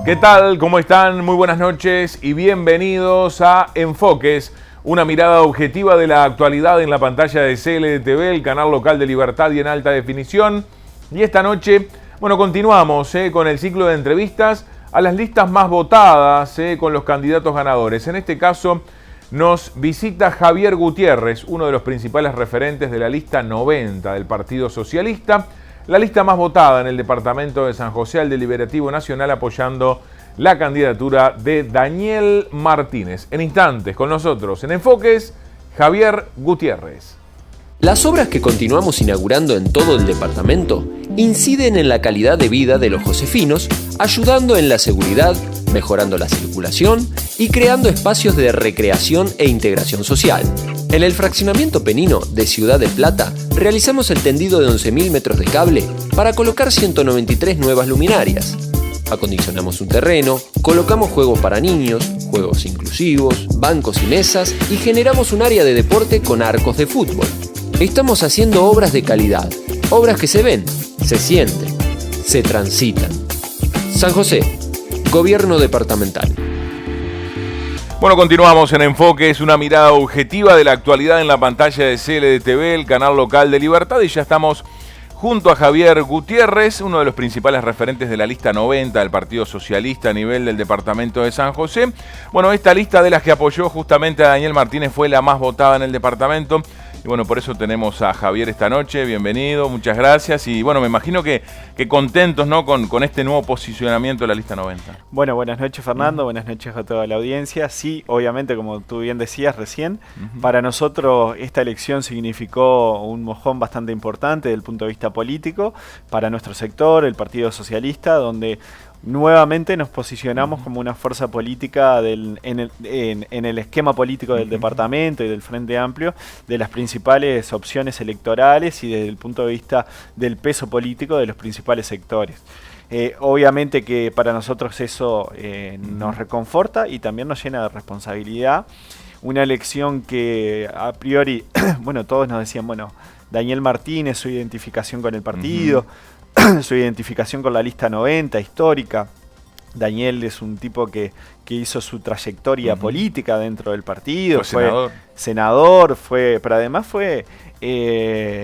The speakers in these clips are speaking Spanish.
¿Qué tal? ¿Cómo están? Muy buenas noches y bienvenidos a Enfoques, una mirada objetiva de la actualidad en la pantalla de CLTV, el canal local de Libertad y en alta definición. Y esta noche, continuamos con el ciclo de entrevistas a las listas más votadas con los candidatos ganadores. En este caso nos visita Javier Gutiérrez, uno de los principales referentes de la lista 90 del Partido Socialista, la lista más votada en el departamento de San José al Deliberativo Nacional, apoyando la candidatura de Daniel Martínez. En instantes, con nosotros en Enfoques, Javier Gutiérrez. Las obras que continuamos inaugurando en todo el departamento inciden en la calidad de vida de los josefinos, ayudando en la seguridad, mejorando la circulación y creando espacios de recreación e integración social. En el fraccionamiento Penino de Ciudad de Plata, realizamos el tendido de 11.000 metros de cable para colocar 193 nuevas luminarias. Acondicionamos un terreno, colocamos juegos para niños, juegos inclusivos, bancos y mesas y generamos un área de deporte con arcos de fútbol. Estamos haciendo obras de calidad, obras que se ven, se sienten, se transitan. San José, Gobierno Departamental. Bueno, continuamos en Enfoques, una mirada objetiva de la actualidad en la pantalla de CLTV, el canal local de Libertad, y ya estamos junto a Javier Gutiérrez, uno de los principales referentes de la lista 90 del Partido Socialista a nivel del departamento de San José. Bueno, esta lista de las que apoyó justamente a Daniel Martínez fue la más votada en el departamento. Y bueno, por eso tenemos a Javier esta noche. Bienvenido, muchas gracias. Y bueno, me imagino que contentos, ¿no?, con este nuevo posicionamiento de la lista 90. Bueno, buenas noches, Fernando. Buenas noches a toda la audiencia. Sí, obviamente, como tú bien decías recién, para nosotros esta elección significó un mojón bastante importante desde el punto de vista político para nuestro sector, el Partido Socialista, donde nuevamente nos posicionamos como una fuerza política en el esquema político del departamento y del Frente Amplio, de las principales opciones electorales y desde el punto de vista del peso político de los principales sectores. Obviamente que para nosotros eso nos reconforta y también nos llena de responsabilidad. Una elección que a priori, bueno, todos nos decían, bueno, Daniel Martínez, su identificación con el partido, su identificación con la lista 90 histórica. Daniel es un tipo que hizo su trayectoria política dentro del partido, fue senador, pero además fue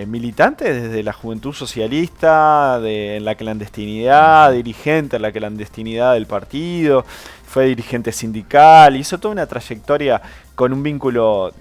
militante desde la Juventud Socialista, en la clandestinidad, dirigente en la clandestinidad del partido, fue dirigente sindical, hizo toda una trayectoria con un vínculo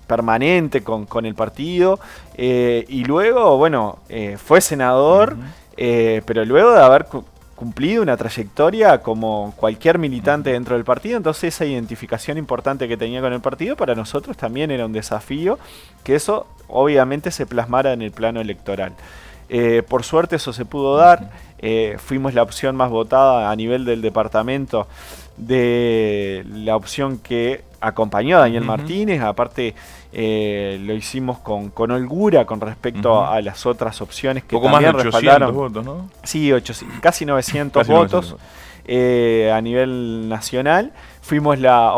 permanente con el partido, y luego, bueno, fue senador, pero luego de haber cumplido una trayectoria como cualquier militante dentro del partido, entonces esa identificación importante que tenía con el partido para nosotros también era un desafío, que eso obviamente se plasmara en el plano electoral. Por suerte eso se pudo dar, fuimos la opción más votada a nivel del departamento, de la opción que acompañó a Daniel Martínez. Aparte lo hicimos con holgura con respecto a las otras opciones que poco también más de 800 respaldaron votos, ¿no? Sí, casi 900 votos a nivel nacional. Fuimos la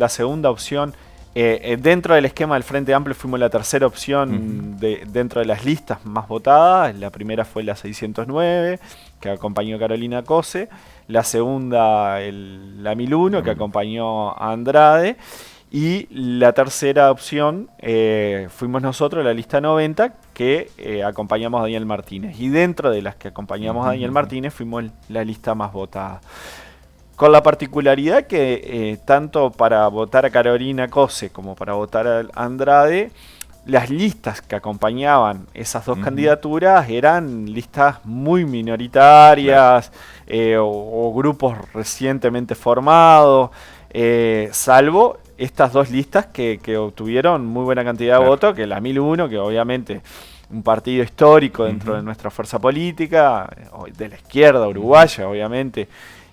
segunda opción dentro del esquema del Frente Amplio, fuimos la tercera opción dentro de las listas más votadas. La primera fue la 609, que acompañó a Carolina Cose. La segunda, la 1001, que acompañó a Andrade. Y la tercera opción fuimos nosotros, la lista 90, que acompañamos a Daniel Martínez. Y dentro de las que acompañamos a Daniel Martínez fuimos la lista más votada. Con la particularidad que tanto para votar a Carolina Cose como para votar a Andrade, las listas que acompañaban esas dos candidaturas eran listas muy minoritarias, o grupos recientemente formados, salvo estas dos listas que obtuvieron muy buena cantidad de votos, que la 1001, que obviamente un partido histórico dentro de nuestra fuerza política, de la izquierda uruguaya, obviamente,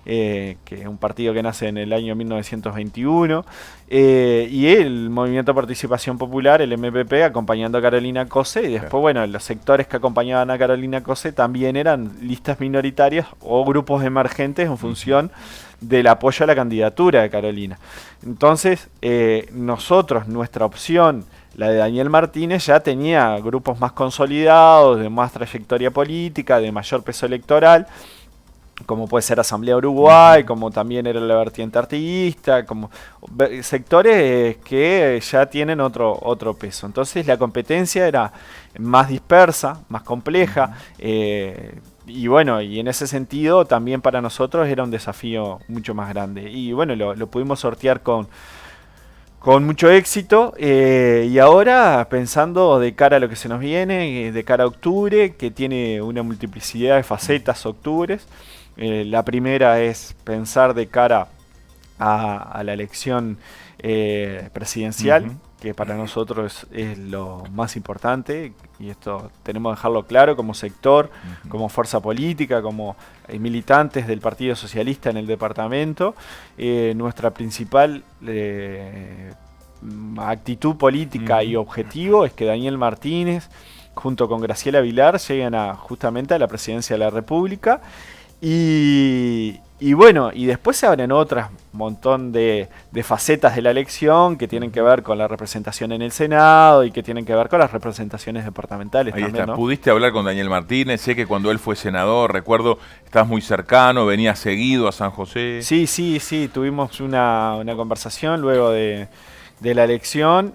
que es un partido que nace en el año 1921, y el Movimiento de Participación Popular, el MPP, acompañando a Carolina Cose, y después, bueno, los sectores que acompañaban a Carolina Cose también eran listas minoritarias o grupos emergentes en función del apoyo a la candidatura de Carolina. Entonces, nosotros, nuestra opción, la de Daniel Martínez, ya tenía grupos más consolidados, de más trayectoria política, de mayor peso electoral. como puede ser Asamblea Uruguay, como también era la vertiente artiguista, como sectores que ya tienen otro peso. Entonces la competencia era más dispersa, más compleja, y bueno, y en ese sentido también para nosotros era un desafío mucho más grande. Y bueno, lo pudimos sortear con mucho éxito, y ahora pensando de cara a lo que se nos viene, de cara a octubre, que tiene una multiplicidad de facetas octubres. La primera es pensar de cara a la elección presidencial, que para nosotros es lo más importante, y esto tenemos que dejarlo claro como sector, como fuerza política, como militantes del Partido Socialista en el departamento. Nuestra principal actitud política y objetivo es que Daniel Martínez, junto con Graciela Vilar, lleguen justamente a la presidencia de la República. Y bueno, y después se abren otras montón de facetas de la elección que tienen que ver con la representación en el Senado y que tienen que ver con las representaciones departamentales. Ahí también, está. ¿no? ¿Pudiste hablar con Daniel Martínez? Sé que cuando él fue senador, recuerdo, estabas muy cercano, venías seguido a San José. Sí, tuvimos una conversación luego de la elección,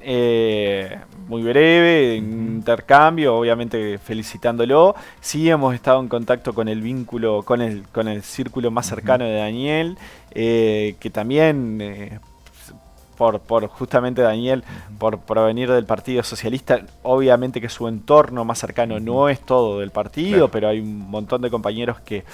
muy breve, intercambio, obviamente felicitándolo. Sí hemos estado en contacto con el vínculo, con el círculo más cercano de Daniel, que también, por justamente Daniel, por provenir del Partido Socialista, obviamente que su entorno más cercano no es todo del partido, claro, pero hay un montón de compañeros que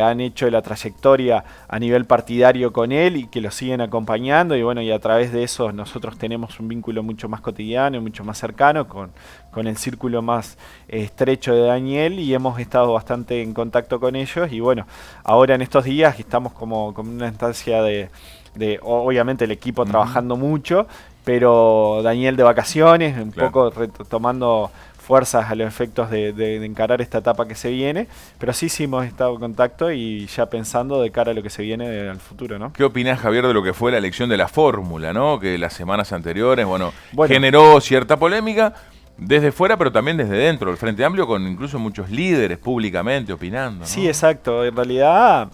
han hecho la trayectoria a nivel partidario con él y que lo siguen acompañando, y bueno, y a través de eso nosotros tenemos un vínculo mucho más cotidiano y mucho más cercano con el círculo más estrecho de Daniel, y hemos estado bastante en contacto con ellos. Y bueno, ahora en estos días estamos como en una instancia de obviamente el equipo trabajando mucho, pero Daniel de vacaciones, un poco retomando fuerzas a los efectos de encarar esta etapa que se viene, pero sí hemos estado en contacto y ya pensando de cara a lo que se viene al futuro, ¿no? ¿Qué opinás, Javier, de lo que fue la elección de la fórmula, ¿no? Que las semanas anteriores, bueno, generó cierta polémica desde fuera, pero también desde dentro del Frente Amplio, con incluso muchos líderes públicamente opinando, ¿no? Sí, exacto. En realidad,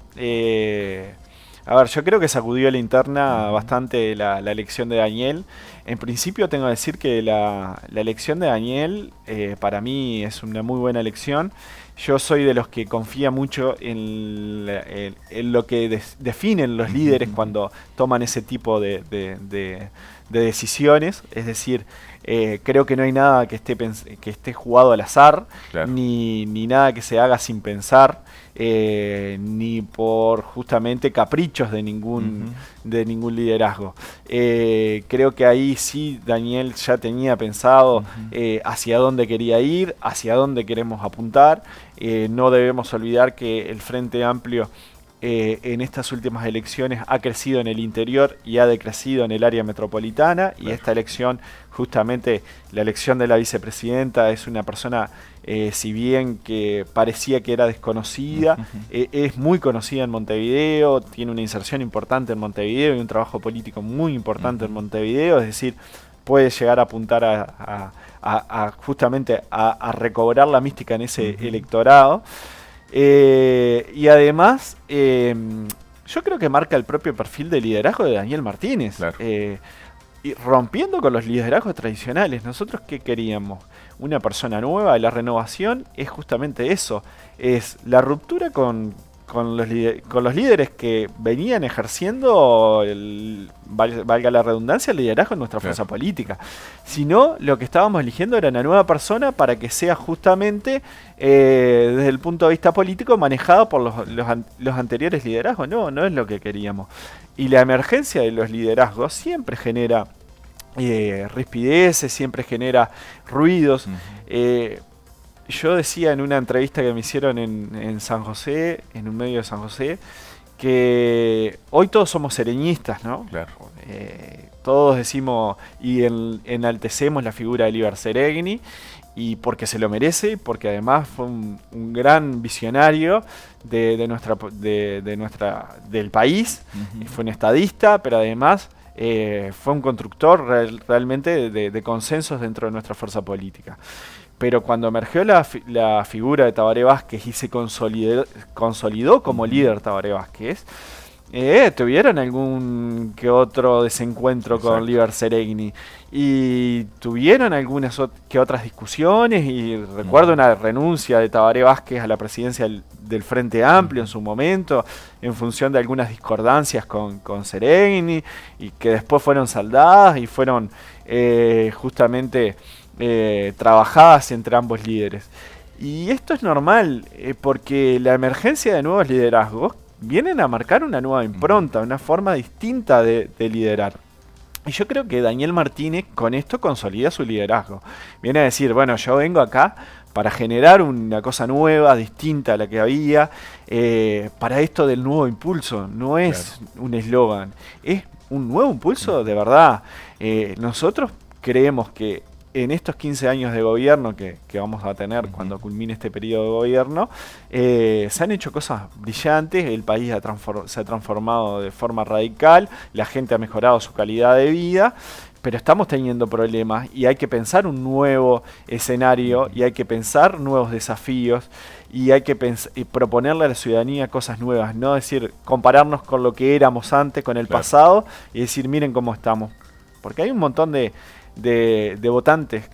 a ver, yo creo que sacudió la interna bastante la elección de Daniel. En principio tengo que decir que la elección de Daniel para mí es una muy buena elección. Yo soy de los que confía mucho en lo que definen los líderes cuando toman ese tipo de decisiones. Es decir, creo que no hay nada que esté jugado al azar, claro, ni nada que se haga sin pensar, ni por justamente caprichos de ningún liderazgo. Creo que ahí sí Daniel ya tenía pensado hacia dónde quería ir, hacia dónde queremos apuntar. No debemos olvidar que el Frente Amplio en estas últimas elecciones ha crecido en el interior y ha decrecido en el área metropolitana, y esta elección, justamente la elección de la vicepresidenta, es una persona, si bien que parecía que era desconocida, es muy conocida en Montevideo, tiene una inserción importante en Montevideo y un trabajo político muy importante en Montevideo, es decir, puede llegar a apuntar justamente a recobrar la mística en ese electorado. Y además, yo creo que marca el propio perfil de liderazgo de Daniel Martínez, claro, y rompiendo con los liderazgos tradicionales. ¿Nosotros qué queríamos? Una persona nueva. La renovación es justamente eso, es la ruptura con los líderes que venían ejerciendo, valga la redundancia, el liderazgo en nuestra fuerza política. Sino lo que estábamos eligiendo era una nueva persona para que sea justamente, desde el punto de vista político, manejado por los anteriores liderazgos. No es lo que queríamos. Y la emergencia de los liderazgos siempre genera rispideces, siempre genera ruidos. Yo decía en una entrevista que me hicieron en San José, en un medio de San José, que hoy todos somos sereñistas, ¿no? Claro. Todos decimos y enaltecemos la figura de Líber Seregni, y porque se lo merece, porque además fue un gran visionario del país, fue un estadista, pero además fue un constructor realmente de consensos dentro de nuestra fuerza política. pero cuando emergió la figura de Tabaré Vázquez y se consolidó como líder Tabaré Vázquez, tuvieron algún que otro desencuentro con Líber Seregni y tuvieron algunas que otras discusiones, y recuerdo una renuncia de Tabaré Vázquez a la presidencia del Frente Amplio en su momento en función de algunas discordancias con Seregni, y que después fueron saldadas y fueron justamente trabajadas entre ambos líderes. Y esto es normal, porque la emergencia de nuevos liderazgos vienen a marcar una nueva impronta, una forma distinta de liderar. Y yo creo que Daniel Martínez con esto consolida su liderazgo. Viene a decir, bueno, yo vengo acá para generar una cosa nueva, distinta a la que había, para esto del nuevo impulso. No es un eslogan, es un nuevo impulso de verdad. Nosotros creemos que en estos 15 años de gobierno que vamos a tener cuando culmine este periodo de gobierno, se han hecho cosas brillantes, el país se ha transformado de forma radical, la gente ha mejorado su calidad de vida, pero estamos teniendo problemas y hay que pensar un nuevo escenario y hay que pensar nuevos desafíos y hay que proponerle a la ciudadanía cosas nuevas, no decir, compararnos con lo que éramos antes, con el pasado, y decir, miren cómo estamos. Porque hay un montón de votantes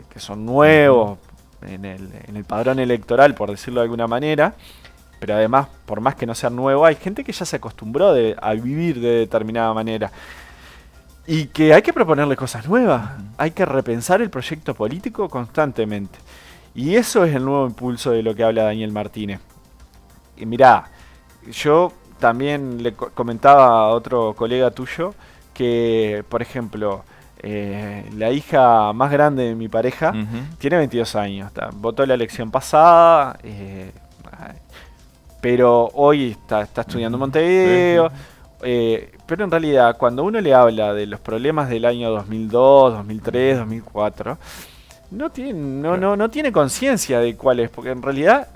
que son nuevos en el padrón electoral, por decirlo de alguna manera, pero además, por más que no sea nuevo, hay gente que ya se acostumbró a vivir de determinada manera y que hay que proponerle cosas nuevas, hay que repensar el proyecto político constantemente, y eso es el nuevo impulso de lo que habla Daniel Martínez. Y mirá, yo también le comentaba a otro colega tuyo que, por ejemplo, la hija más grande de mi pareja tiene 22 años, votó la elección pasada, pero hoy está estudiando en Montevideo, pero en realidad cuando uno le habla de los problemas del año 2002, 2003, 2004, no tiene conciencia de cuál es, porque en realidad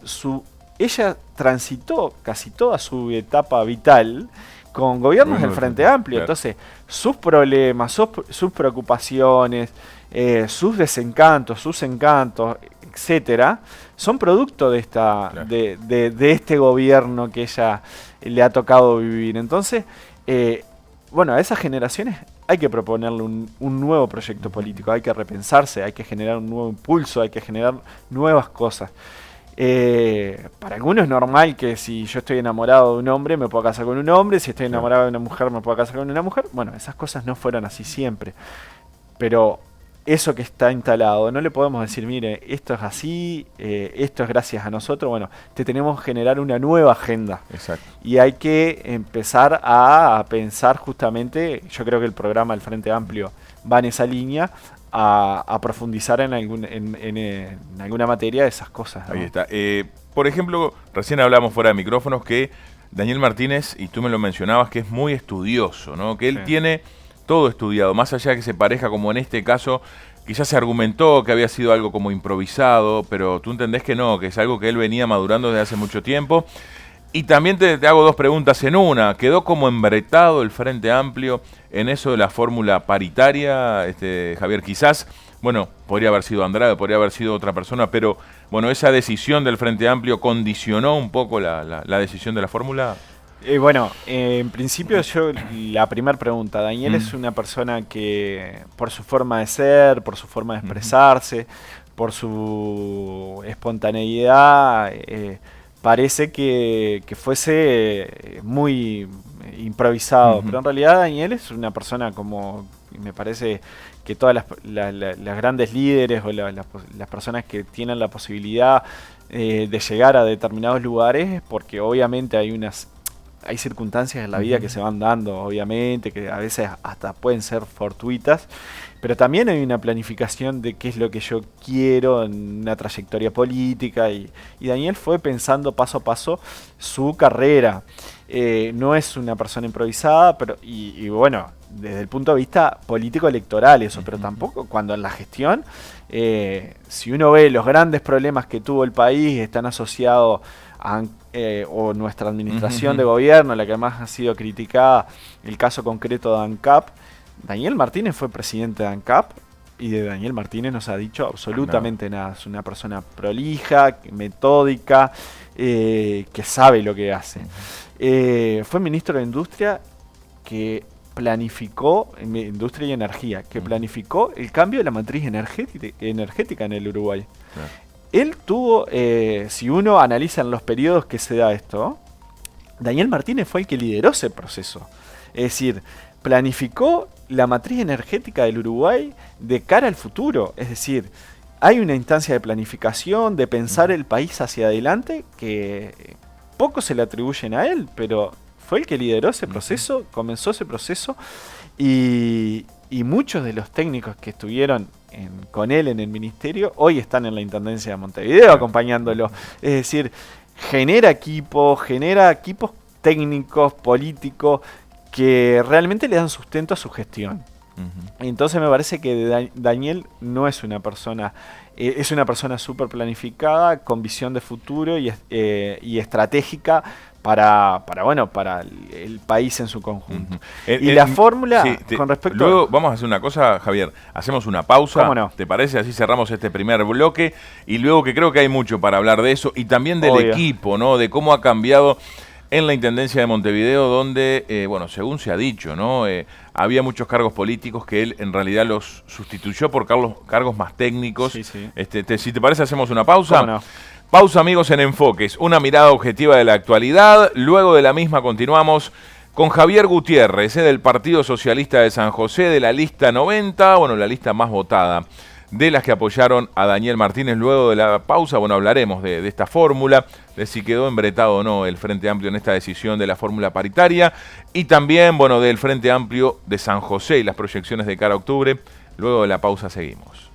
ella transitó casi toda su etapa vital con gobiernos del Frente Amplio. Entonces, sus problemas, sus preocupaciones, sus desencantos, sus encantos, etcétera, son producto de de este gobierno que ella le ha tocado vivir. Entonces, bueno, a esas generaciones hay que proponerle un nuevo proyecto político, hay que repensarse, hay que generar un nuevo impulso, hay que generar nuevas cosas. Para algunos es normal que si yo estoy enamorado de un hombre me puedo casar con un hombre, si estoy enamorado de una mujer me puedo casar con una mujer. Bueno, esas cosas no fueron así siempre, pero eso que está instalado no le podemos decir, mire, esto es así, esto es gracias a nosotros. Bueno, tenemos que generar una nueva agenda. Exacto. Y hay que empezar a pensar justamente, yo creo que el programa del Frente Amplio va en esa línea, a profundizar en alguna materia de esas cosas, ¿no? Ahí está. Por ejemplo, recién hablamos fuera de micrófonos que Daniel Martínez, y tú me lo mencionabas, que es muy estudioso, ¿no? Que él tiene todo estudiado, más allá de que se parezca, como en este caso, quizás se argumentó que había sido algo como improvisado, pero tú entendés que no, que es algo que él venía madurando desde hace mucho tiempo. Y también te hago dos preguntas en una. ¿Quedó como embretado el Frente Amplio en eso de la fórmula paritaria, Javier? Quizás, bueno, podría haber sido Andrade, podría haber sido otra persona, pero bueno, esa decisión del Frente Amplio condicionó un poco la decisión de la fórmula. Bueno, en principio la primera pregunta, Daniel es una persona que por su forma de ser, por su forma de expresarse, por su espontaneidad, parece que fuese muy improvisado, pero en realidad Daniel es una persona como, me parece que todas las grandes líderes o las personas que tienen la posibilidad de llegar a determinados lugares, porque obviamente hay circunstancias en la vida que se van dando, obviamente, que a veces hasta pueden ser fortuitas, pero también hay una planificación de qué es lo que yo quiero en una trayectoria política, y Daniel fue pensando paso a paso su carrera. No es una persona improvisada, pero y bueno, desde el punto de vista político-electoral eso, pero tampoco cuando en la gestión, si uno ve los grandes problemas que tuvo el país, están asociados o nuestra administración de gobierno, la que más ha sido criticada, el caso concreto de ANCAP. Daniel Martínez fue presidente de ANCAP Y de Daniel Martínez no se ha dicho absolutamente nada. Es una persona prolija, metódica, que sabe lo que hace. Fue ministro de Industria que planificó, Industria y Energía, que planificó el cambio de la matriz energética en el Uruguay. Claro. Él tuvo, si uno analiza en los periodos que se da esto, Daniel Martínez fue el que lideró ese proceso. Es decir, planificó la matriz energética del Uruguay de cara al futuro. Es decir, hay una instancia de planificación, de pensar el país hacia adelante, que poco se le atribuyen a él, pero fue el que lideró ese proceso, comenzó ese proceso, y muchos de los técnicos que estuvieron con él en el ministerio hoy están en la Intendencia de Montevideo acompañándolo. Es decir, genera equipos técnicos, políticos, que realmente le dan sustento a su gestión. Entonces me parece que Daniel no es una persona, es una persona súper planificada, con visión de futuro y estratégica para el país en su conjunto. Y la fórmula, con respecto luego vamos a hacer una cosa, Javier, hacemos una pausa. ¿Cómo no? ¿Te parece? Así cerramos este primer bloque, y luego, que creo que hay mucho para hablar de eso, y también del equipo, ¿no? De cómo ha cambiado en la Intendencia de Montevideo, donde, según se ha dicho, ¿no? Había muchos cargos políticos que él en realidad los sustituyó por cargos más técnicos. Sí. Si te parece, hacemos una pausa. ¿Cómo no? Pausa, amigos, en Enfoques, una mirada objetiva de la actualidad. Luego de la misma continuamos con Javier Gutiérrez, del Partido Socialista de San José, de la lista 90, la lista más votada de las que apoyaron a Daniel Martínez. Luego de la pausa, hablaremos de esta fórmula, de si quedó embretado o no el Frente Amplio en esta decisión de la fórmula paritaria, y también, del Frente Amplio de San José y las proyecciones de cara a octubre. Luego de la pausa seguimos.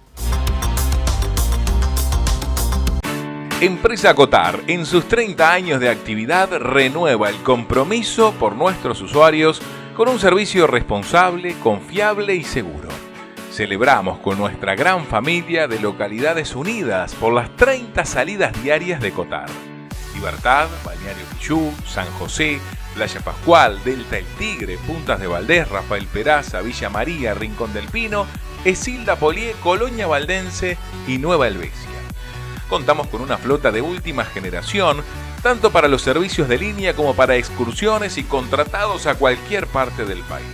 Empresa Cotar, en sus 30 años de actividad, renueva el compromiso por nuestros usuarios con un servicio responsable, confiable y seguro. Celebramos con nuestra gran familia de localidades unidas por las 30 salidas diarias de Cotar. Libertad, Balneario Pichú, San José, Playa Pascual, Delta El Tigre, Puntas de Valdés, Rafael Peraza, Villa María, Rincón del Pino, Esilda Polié, Colonia Valdense y Nueva Helvecia. Contamos con una flota de última generación, tanto para los servicios de línea como para excursiones y contratados a cualquier parte del país.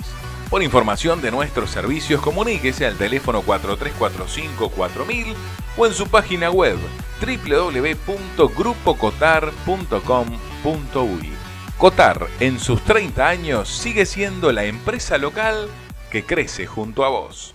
Por información de nuestros servicios, comuníquese al teléfono 4345-4000 o en su página web www.grupocotar.com.uy. Cotar, en sus 30 años, sigue siendo la empresa local que crece junto a vos.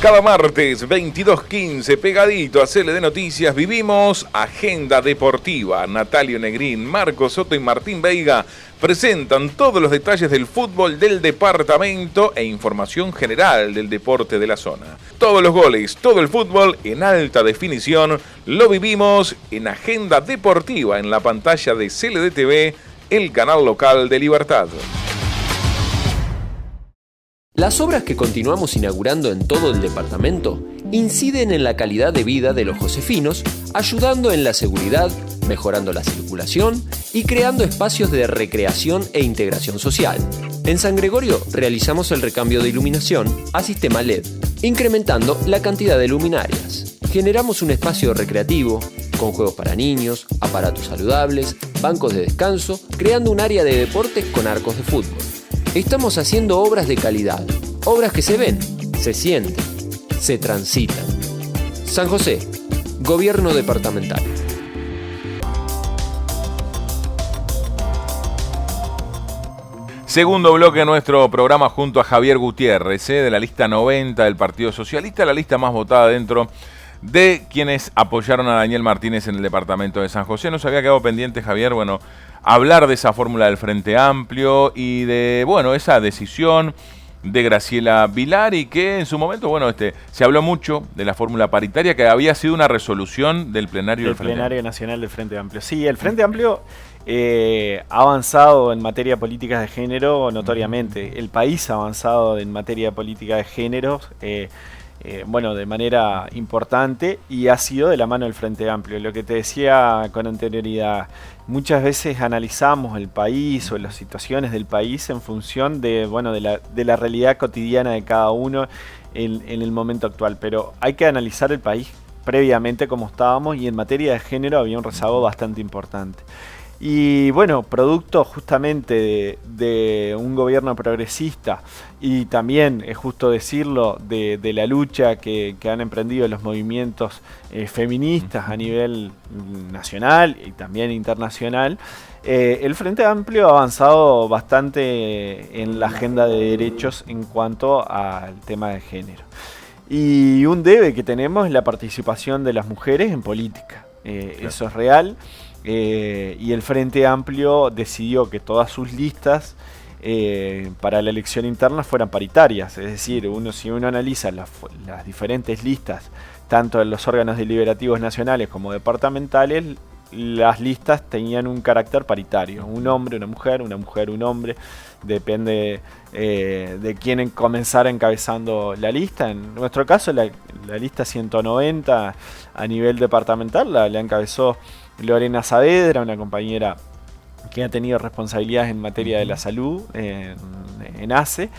Cada martes 22:15, pegadito a CLD Noticias, vivimos Agenda Deportiva. Natalio Negrín, Marco Soto y Martín Veiga presentan todos los detalles del fútbol del departamento e información general del deporte de la zona. Todos los goles, todo el fútbol en alta definición, lo vivimos en Agenda Deportiva en la pantalla de CLD TV, el canal local de Libertad. Las obras que continuamos inaugurando en todo el departamento inciden en la calidad de vida de los josefinos, ayudando en la seguridad, mejorando la circulación y creando espacios de recreación e integración social. En San Gregorio realizamos el recambio de iluminación a sistema LED, incrementando la cantidad de luminarias. Generamos un espacio recreativo, con juegos para niños, aparatos saludables, bancos de descanso, creando un área de deportes con arcos de fútbol. Estamos haciendo obras de calidad, obras que se ven, se sienten, se transitan. San José, Gobierno Departamental. Segundo bloque de nuestro programa junto a Javier Gutiérrez, de la lista 90 del Partido Socialista, la lista más votada dentro de quienes apoyaron a Daniel Martínez en el departamento de San José. Nos había quedado pendiente, Javier, hablar de esa fórmula del Frente Amplio y de, esa decisión de Graciela Vilar, y que en su momento, se habló mucho de la fórmula paritaria, que había sido una resolución del plenario del Frente Plenario Nacional del Frente Amplio. Sí, el Frente Amplio ha avanzado en materia de políticas de género notoriamente. El país ha avanzado en materia de política de género de manera importante, y ha sido de la mano del Frente Amplio. Lo que te decía con anterioridad, muchas veces analizamos el país o las situaciones del país en función de la realidad cotidiana de cada uno en el momento actual, pero hay que analizar el país previamente como estábamos, y en materia de género había un rezago bastante importante. Y bueno, producto justamente de un gobierno progresista, y también, es justo decirlo, de la lucha que han emprendido los movimientos feministas a nivel nacional y también internacional, el Frente Amplio ha avanzado bastante en la agenda de derechos en cuanto al tema de género. Y un debe que tenemos es la participación de las mujeres en política. Claro. Eso es real. Y el Frente Amplio decidió que todas sus listas para la elección interna fueran paritarias. Es decir, si uno analiza las diferentes listas, tanto en los órganos deliberativos nacionales como departamentales, las listas tenían un carácter paritario. Un hombre, una mujer, un hombre. Depende de quién comenzara encabezando la lista. En nuestro caso, la lista 190 a nivel departamental la encabezó Lorena Saavedra, una compañera que ha tenido responsabilidades en materia de la salud en ACE.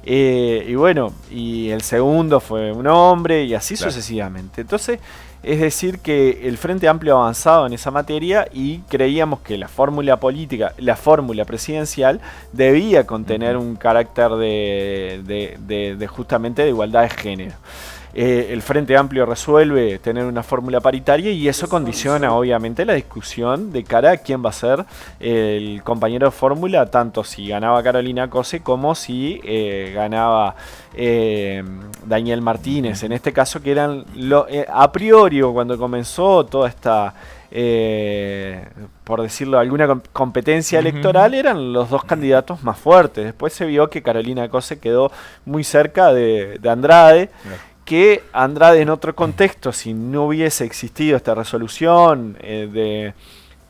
Y el segundo fue un hombre, y así sucesivamente. Entonces, es decir que el Frente Amplio ha avanzado en esa materia, y creíamos que la fórmula política, la fórmula presidencial, debía contener un carácter justamente de igualdad de género. El Frente Amplio resuelve tener una fórmula paritaria, y eso condiciona obviamente la discusión de cara a quién va a ser el compañero de fórmula, tanto si ganaba Carolina Cose como si ganaba Daniel Martínez. En este caso, que eran a priori, cuando comenzó toda esta, por decirlo, alguna competencia electoral, eran los dos candidatos más fuertes. Después se vio que Carolina Cose quedó muy cerca de Andrade. Que Andrade, en otro contexto, si no hubiese existido esta resolución,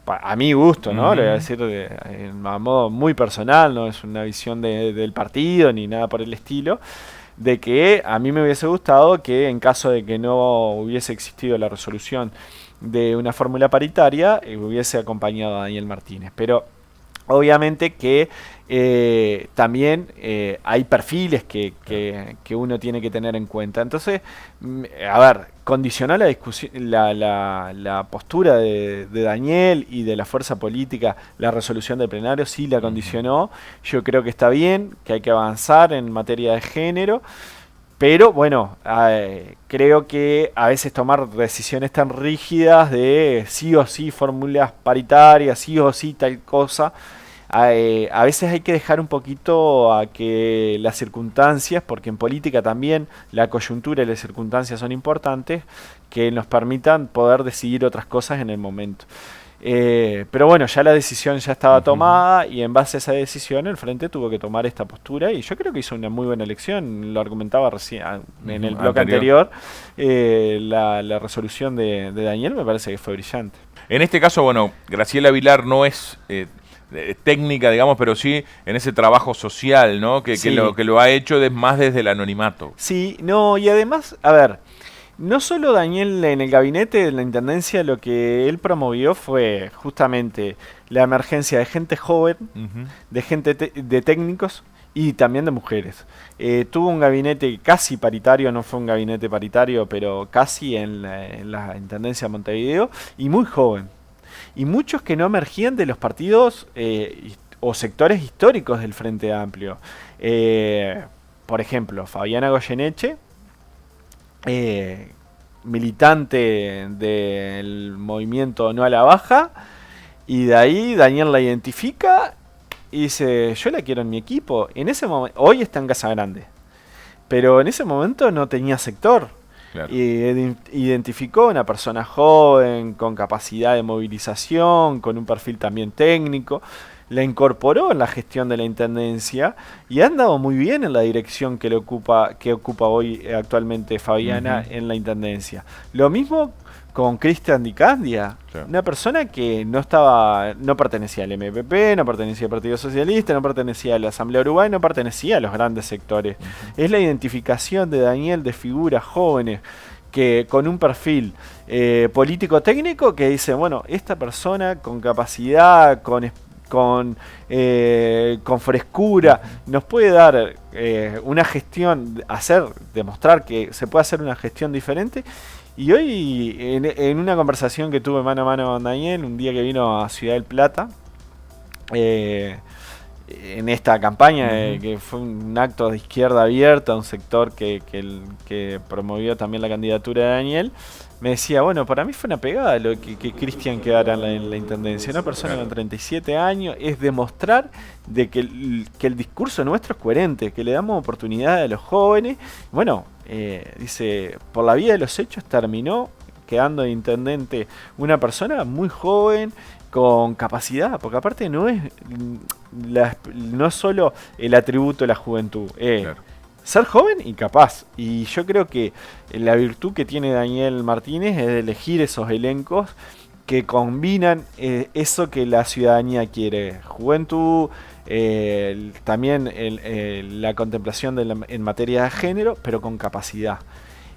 a mi gusto, ¿no? Le voy a decir a modo muy personal, no es una visión del partido ni nada por el estilo, de que a mí me hubiese gustado que, en caso de que no hubiese existido la resolución de una fórmula paritaria, hubiese acompañado a Daniel Martínez. Pero obviamente que también hay perfiles que uno tiene que tener en cuenta. Entonces, condicionó la discusión, la postura de Daniel y de la fuerza política, la resolución del plenario, sí la condicionó. Yo creo que está bien, que hay que avanzar en materia de género. Pero bueno, creo que a veces tomar decisiones tan rígidas de sí o sí fórmulas paritarias, sí o sí tal cosa, a veces hay que dejar un poquito a que las circunstancias, porque en política también la coyuntura y las circunstancias son importantes, que nos permitan poder decidir otras cosas en el momento. Pero bueno, ya la decisión ya estaba tomada, y en base a esa decisión el Frente tuvo que tomar esta postura, y yo creo que hizo una muy buena elección. Lo argumentaba recién en el bloque anterior. La resolución de Daniel me parece que fue brillante. En este caso, bueno, Graciela Vilar no es técnica, digamos, pero sí en ese trabajo social, ¿no? Que lo ha hecho más desde el anonimato. Sí, no, y además, no solo Daniel en el gabinete de la Intendencia, lo que él promovió fue justamente la emergencia de gente joven, de gente de técnicos y también de mujeres. Tuvo un gabinete casi paritario, no fue un gabinete paritario, pero casi en la Intendencia de Montevideo, y muy joven. Y muchos que no emergían de los partidos o sectores históricos del Frente Amplio. Por ejemplo, Fabiana Goyeneche, militante del movimiento No a la Baja, y de ahí Daniel la identifica y dice: yo la quiero en mi equipo. En ese momento, hoy está en Casa Grande, pero en ese momento no tenía sector. Claro. Y identificó una persona joven, con capacidad de movilización, con un perfil también técnico, la incorporó en la gestión de la Intendencia, y ha andado muy bien en la dirección que ocupa hoy actualmente Fabiana en la Intendencia. Lo mismo con Cristian Di Candia, Sí. una persona que no pertenecía al MPP, no pertenecía al Partido Socialista, no pertenecía a la Asamblea Uruguay, no pertenecía a los grandes sectores. Es la identificación de Daniel de figuras jóvenes que con un perfil político-técnico que dice, bueno, esta persona con capacidad, con frescura, nos puede dar una gestión, demostrar que se puede hacer una gestión diferente. Y hoy, en una conversación que tuve mano a mano con Daniel, un día que vino a Ciudad del Plata, en esta campaña, que fue un acto de izquierda abierta, un sector que promovió también la candidatura de Daniel, me decía, bueno, para mí fue una pegada lo que Cristian quedara en la intendencia. Una persona con 37 años, es demostrar de que el discurso nuestro es coherente, que le damos oportunidad a los jóvenes. Bueno, dice, por la vía de los hechos terminó quedando de intendente una persona muy joven, con capacidad, porque aparte no es solo el atributo de la juventud, Claro. ser joven y capaz. Y yo creo que la virtud que tiene Daniel Martínez es de elegir esos elencos que combinan eso que la ciudadanía quiere: juventud, también la contemplación en materia de género, pero con capacidad.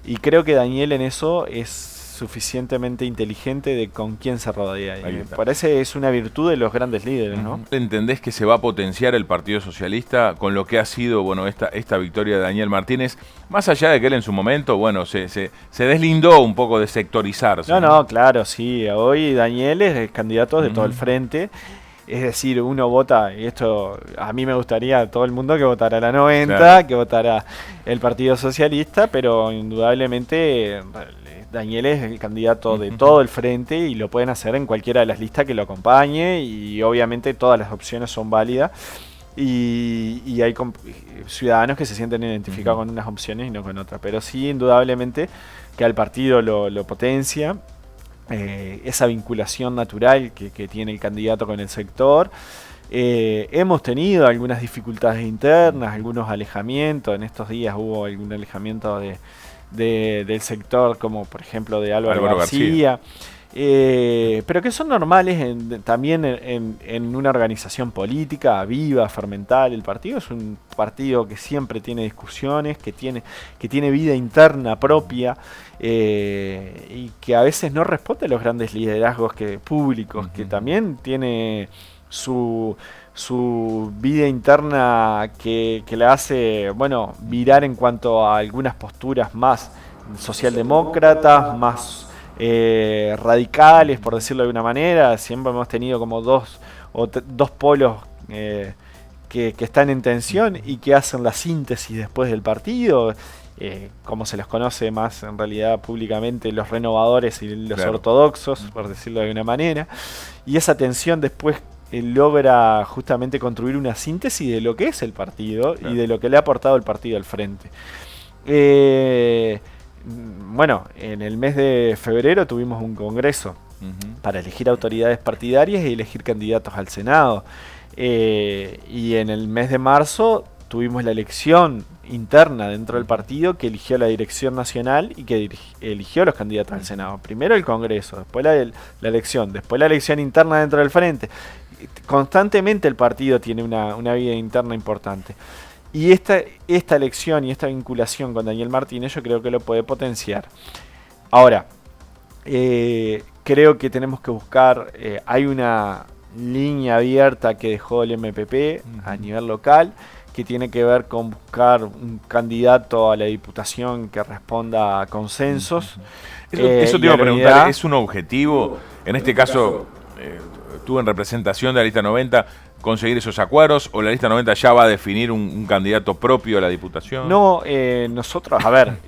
Y creo que Daniel en eso es suficientemente inteligente de con quién se rodea. Me parece es una virtud de los grandes líderes, ¿no? ¿Entendés que se va a potenciar el Partido Socialista con lo que ha sido, bueno, esta victoria de Daniel Martínez? Más allá de que él en su momento, bueno, se deslindó un poco de sectorizarse. No, claro, sí. Hoy Daniel es candidato de todo el frente. Es decir, uno vota, y esto a mí me gustaría a todo el mundo que votara la 90, claro, que votara el Partido Socialista, pero indudablemente Daniel es el candidato de todo el frente y lo pueden hacer en cualquiera de las listas que lo acompañe, y obviamente todas las opciones son válidas, y hay ciudadanos que se sienten identificados con unas opciones y no con otras, pero sí, indudablemente que al partido lo potencia. Esa vinculación natural que tiene el candidato con el sector. Hemos tenido algunas dificultades internas, algunos alejamientos. En estos días hubo algún alejamiento del sector, como por ejemplo de Álvaro García. Pero que son normales también en una organización política viva, fermental. El partido es un partido que siempre tiene discusiones, que tiene vida interna propia, y que a veces no responde a los grandes liderazgos públicos, que también tiene su vida interna que la hace, bueno, virar en cuanto a algunas posturas más socialdemócratas, más radicales, por decirlo de alguna manera. Siempre hemos tenido como dos polos que están en tensión y que hacen la síntesis después del partido, como se los conoce más en realidad públicamente, los renovadores y los ortodoxos, por decirlo de alguna manera. Y esa tensión después logra justamente construir una síntesis de lo que es el partido y de lo que le ha aportado el partido al frente. Bueno, en el mes de febrero tuvimos un congreso para elegir autoridades partidarias y elegir candidatos al Senado. Y en el mes de marzo tuvimos la elección interna dentro del partido, que eligió la dirección nacional y que eligió los candidatos al Senado. Primero el congreso, después la elección, después la elección interna dentro del frente. Constantemente el partido tiene una vida interna importante. Y esta elección y esta vinculación con Daniel Martínez yo creo que lo puede potenciar. Ahora, creo que tenemos que buscar, hay una línea abierta que dejó el MPP a nivel local, que tiene que ver con buscar un candidato a la diputación que responda a consensos. Eso te iba a preguntar, ¿es un objetivo? En este caso, tú en representación de la lista 90, conseguir esos acuerdos, o la lista 90 ya va a definir un candidato propio a la diputación? No, nosotros, a ver,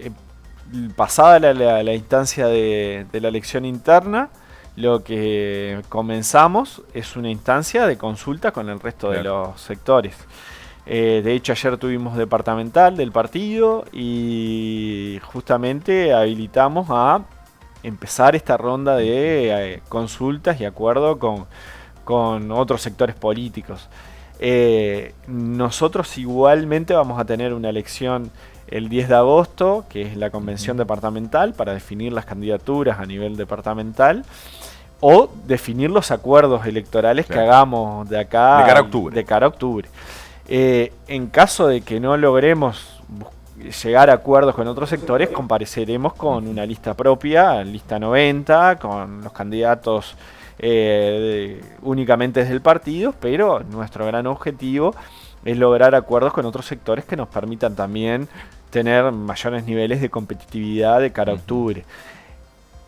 pasada la instancia de la elección interna, lo que comenzamos es una instancia de consulta con el resto de los sectores. De hecho, ayer tuvimos departamental del partido y justamente habilitamos a empezar esta ronda de consultas y acuerdo con otros sectores políticos. Nosotros igualmente vamos a tener una elección el 10 de agosto, que es la convención departamental, para definir las candidaturas a nivel departamental, o definir los acuerdos electorales que hagamos de acá de cara a octubre. En caso de que no logremos llegar a acuerdos con otros sectores, compareceremos con una lista propia, lista 90, con los candidatos únicamente desde el partido, pero nuestro gran objetivo es lograr acuerdos con otros sectores que nos permitan también tener mayores niveles de competitividad de cara a octubre.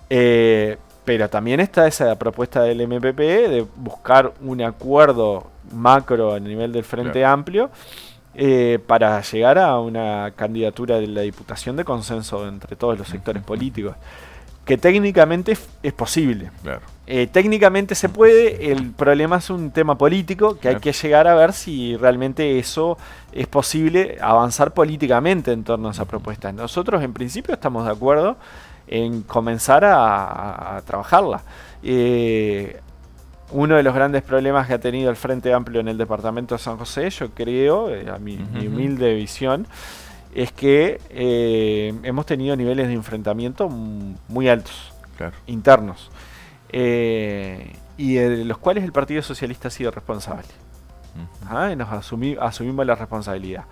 Pero también está esa propuesta del MPP de buscar un acuerdo macro a nivel del Frente Amplio para llegar a una candidatura de la Diputación de consenso entre todos los sectores políticos, que técnicamente es posible. Claro. Técnicamente se puede, el problema es un tema político que hay que llegar a ver si realmente eso es posible, avanzar políticamente en torno a esa propuesta. Nosotros en principio estamos de acuerdo en comenzar a trabajarla. Uno de los grandes problemas que ha tenido el Frente Amplio en el departamento de San José, yo creo, a mi humilde visión, es que hemos tenido niveles de enfrentamiento muy altos, internos, y de los cuales el Partido Socialista ha sido responsable. Y nos asumimos la responsabilidad.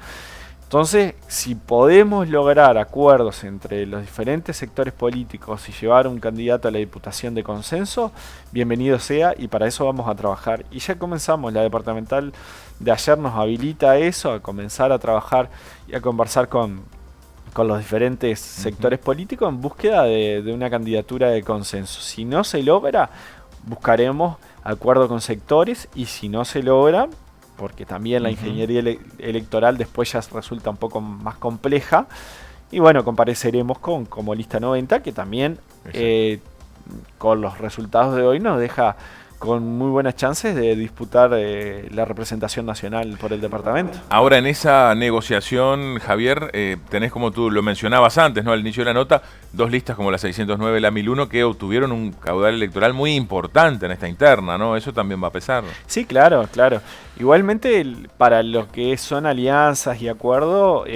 Entonces, si podemos lograr acuerdos entre los diferentes sectores políticos y llevar un candidato a la Diputación de consenso, bienvenido sea, y para eso vamos a trabajar. Y ya comenzamos, la departamental de ayer nos habilita a eso, a comenzar a trabajar y a conversar con los diferentes sectores políticos en búsqueda de una candidatura de consenso. Si no se logra, buscaremos acuerdo con sectores, y si no se logra, porque también la ingeniería electoral después ya resulta un poco más compleja, y bueno, compareceremos como lista 90, que también con los resultados de hoy nos deja con muy buenas chances de disputar la representación nacional por el departamento. Ahora, en esa negociación, Javier, tenés, como tú lo mencionabas antes, ¿no?, al inicio de la nota, dos listas como la 609 y la 1001 que obtuvieron un caudal electoral muy importante en esta interna, ¿no? Eso también va a pesar. Sí, claro, claro. Igualmente, para lo que son alianzas y acuerdos,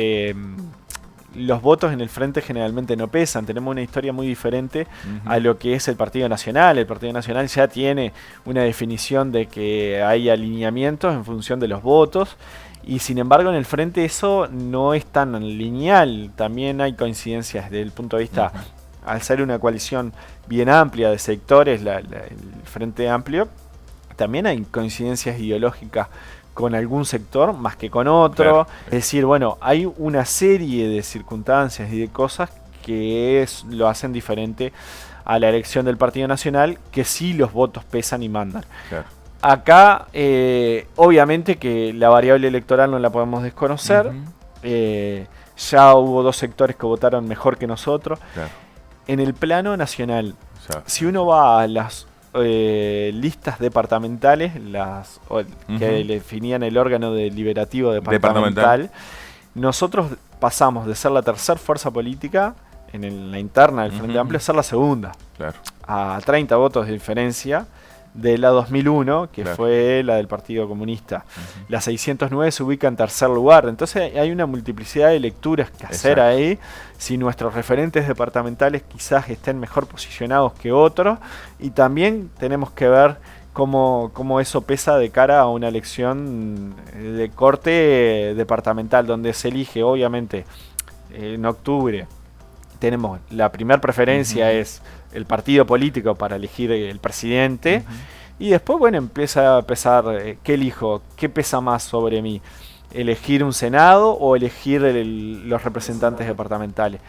los votos en el frente generalmente no pesan. Tenemos una historia muy diferente a lo que es el Partido Nacional. El Partido Nacional ya tiene una definición de que hay alineamientos en función de los votos, y sin embargo en el frente eso no es tan lineal. También hay coincidencias desde el punto de vista, al ser una coalición bien amplia de sectores, el Frente Amplio, también hay coincidencias ideológicas con algún sector más que con otro. Claro. Es decir, bueno, hay una serie de circunstancias y de cosas que lo hacen diferente a la elección del Partido Nacional, que sí los votos pesan y mandan. Claro. Acá, obviamente que la variable electoral no la podemos desconocer. Ya hubo dos sectores que votaron mejor que nosotros. Claro. En el plano nacional, si uno va a las listas departamentales, que definían el órgano deliberativo departamental, nosotros pasamos de ser la tercera fuerza política en la interna del Frente Amplio a ser la segunda, a 30 votos de diferencia de la 2001, que fue la del Partido Comunista. La 609 se ubica en tercer lugar. Entonces hay una multiplicidad de lecturas que hacer ahí. Si nuestros referentes departamentales quizás estén mejor posicionados que otros, y también tenemos que ver cómo eso pesa de cara a una elección de corte departamental, donde se elige, obviamente, en octubre. Tenemos la primera preferencia es el partido político para elegir el presidente, y después, bueno, empieza a pesar qué elijo, qué pesa más sobre mí, elegir un senado o elegir los representantes departamentales.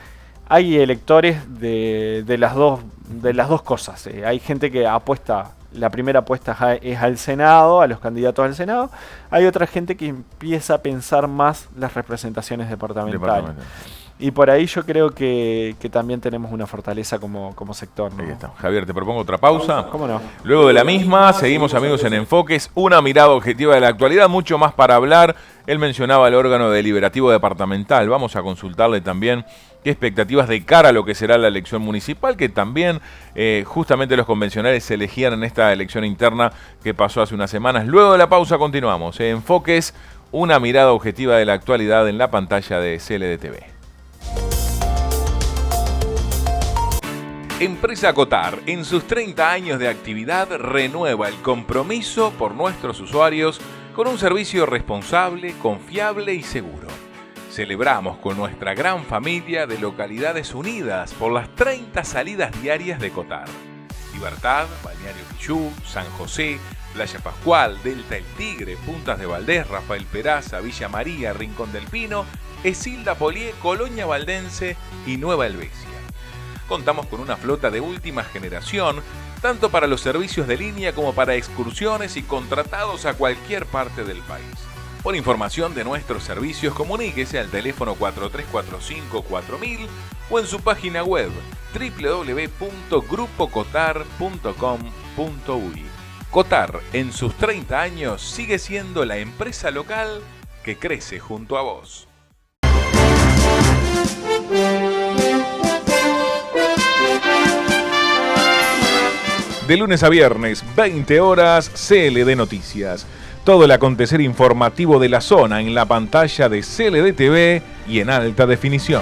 Hay electores de las dos cosas. Hay gente que apuesta, la primera apuesta es al Senado, a los candidatos al Senado. Hay otra gente que empieza a pensar más las representaciones departamentales. Y por ahí yo creo que también tenemos una fortaleza como sector, ¿no? Ahí está. Javier, te propongo otra pausa. ¿Cómo no? Luego de la misma, seguimos, amigos, en Enfoques, una mirada objetiva de la actualidad, mucho más para hablar. Él mencionaba el órgano deliberativo departamental. Vamos a consultarle también qué expectativas de cara a lo que será la elección municipal, que también justamente los convencionales se elegían en esta elección interna que pasó hace unas semanas. Luego de la pausa continuamos. Enfoques, una mirada objetiva de la actualidad en la pantalla de CLD TV. Empresa Cotar, en sus 30 años de actividad, renueva el compromiso por nuestros usuarios con un servicio responsable, confiable y seguro. Celebramos con nuestra gran familia de localidades unidas por las 30 salidas diarias de Cotar. Libertad, Balneario Pichú, San José, Playa Pascual, Delta El Tigre, Puntas de Valdés, Rafael Peraza, Villa María, Rincón del Pino, Esilda Polié, Colonia Valdense y Nueva Helvecia. Contamos con una flota de última generación, tanto para los servicios de línea como para excursiones y contratados a cualquier parte del país. Por información de nuestros servicios, comuníquese al teléfono 4345-4000 o en su página web www.grupocotar.com.uy. Cotar, en sus 30 años, sigue siendo la empresa local que crece junto a vos. De lunes a viernes, 20 horas, CLD Noticias. Todo el acontecer informativo de la zona en la pantalla de CLD TV y en alta definición.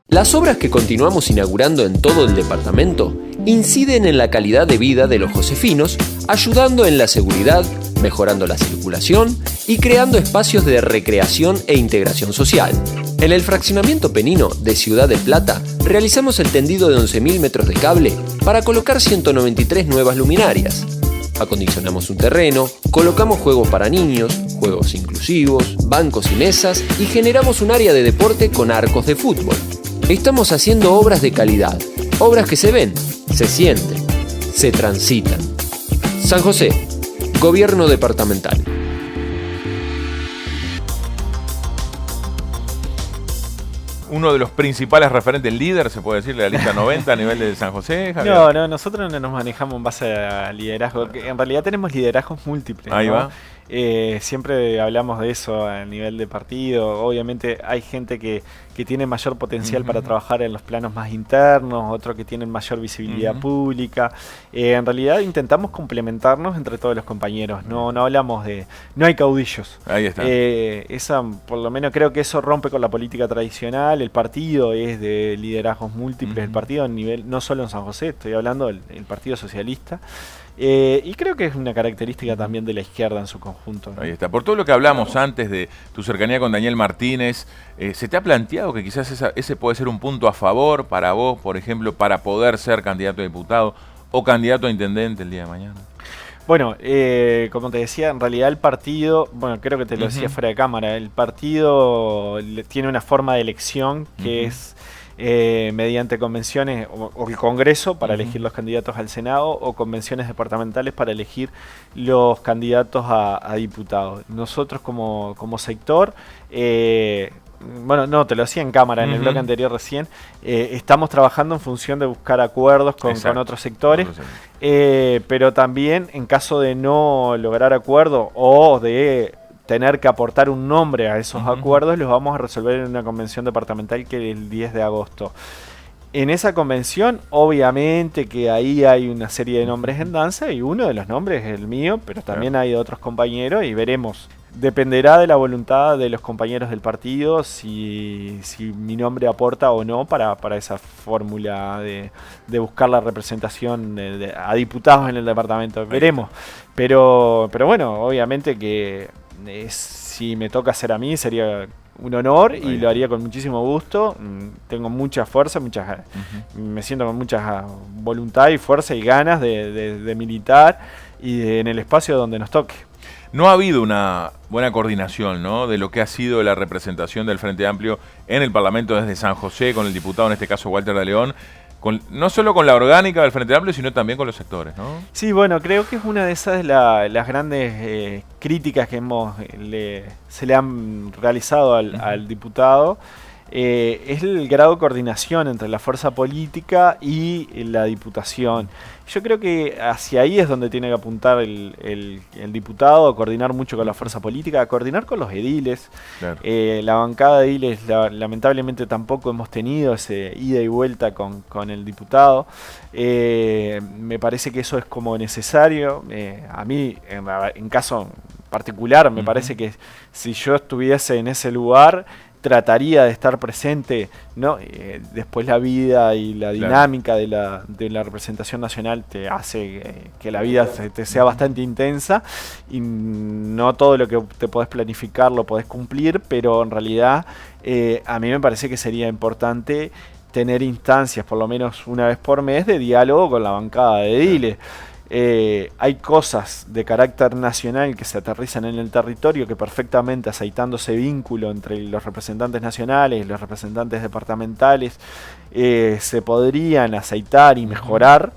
Las obras que continuamos inaugurando en todo el departamento inciden en la calidad de vida de los josefinos, ayudando en la seguridad, mejorando la circulación y creando espacios de recreación e integración social. En el fraccionamiento Penino de Ciudad del Plata realizamos el tendido de 11.000 metros de cable para colocar 193 nuevas luminarias. Acondicionamos un terreno, colocamos juegos para niños, juegos inclusivos, bancos y mesas y generamos un área de deporte con arcos de fútbol. Estamos haciendo obras de calidad, obras que se ven, se sienten, se transitan. San José, Gobierno Departamental. Uno de los principales referentes, líder, se puede decir, de la lista 90 a nivel de San José, Javier. No, nosotros no nos manejamos en base a liderazgo. En realidad tenemos liderazgos múltiples. Ahí ¿no? va. Siempre hablamos de eso a nivel de partido. Obviamente hay gente que tiene mayor potencial para trabajar en los planos más internos, otros que tienen mayor visibilidad pública. En realidad intentamos complementarnos entre todos los compañeros. No hablamos de... No hay caudillos. Ahí está. Por lo menos creo que eso rompe con la política tradicional. El partido es de liderazgos múltiples. El partido a nivel, no solo en San José, estoy hablando del Partido Socialista. Y creo que es una característica también de la izquierda en su conjunto, ¿no? Ahí está. Por todo lo que hablamos antes de tu cercanía con Daniel Martínez, ¿se te ha planteado que quizás ese puede ser un punto a favor para vos, por ejemplo, para poder ser candidato a diputado o candidato a intendente el día de mañana? Bueno, como te decía, en realidad el partido, bueno, creo que te lo decía fuera de cámara, el partido tiene una forma de elección que es mediante convenciones o el Congreso para elegir los candidatos al Senado o convenciones departamentales para elegir los candidatos a diputados. Nosotros como sector, bueno, no, te lo decía en cámara en el bloque anterior recién, estamos trabajando en función de buscar acuerdos con otros sectores, pero también en caso de no lograr acuerdo o de tener que aportar un nombre a esos acuerdos, los vamos a resolver en una convención departamental que es el 10 de agosto. En esa convención, obviamente que ahí hay una serie de nombres en danza y uno de los nombres es el mío, pero también hay de otros compañeros y veremos. Dependerá de la voluntad de los compañeros del partido si mi nombre aporta o no para esa fórmula de buscar la representación a diputados en el departamento. Veremos. Pero bueno, obviamente que si me toca hacer a mí sería un honor y lo haría con muchísimo gusto. Tengo mucha fuerza, me siento con mucha voluntad y fuerza y ganas de militar y en el espacio donde nos toque. No ha habido una buena coordinación, ¿no?, de lo que ha sido la representación del Frente Amplio en el Parlamento desde San José, con el diputado, en este caso Walter de León, no solo con la orgánica del Frente Amplio, sino también con los sectores, ¿no? Sí, bueno, creo que es una de esas las grandes críticas que se le han realizado al diputado. Es el grado de coordinación entre la fuerza política y la diputación. Yo creo que hacia ahí es donde tiene que apuntar el diputado, a coordinar mucho con la fuerza política, a coordinar con los ediles. Claro. La bancada de ediles, lamentablemente tampoco hemos tenido ese ida y vuelta con el diputado. Me parece que eso es como necesario. A mí, en caso particular, me parece que si yo estuviese en ese lugar, trataría de estar presente, ¿no? Después la vida y la dinámica de la representación nacional te hace que la vida te sea bastante intensa y no todo lo que te podés planificar lo podés cumplir, pero en realidad a mí me parece que sería importante tener instancias, por lo menos una vez por mes, de diálogo con la bancada de ediles. Hay cosas de carácter nacional que se aterrizan en el territorio que perfectamente, aceitando ese vínculo entre los representantes nacionales y los representantes departamentales, se podrían aceitar y mejorar.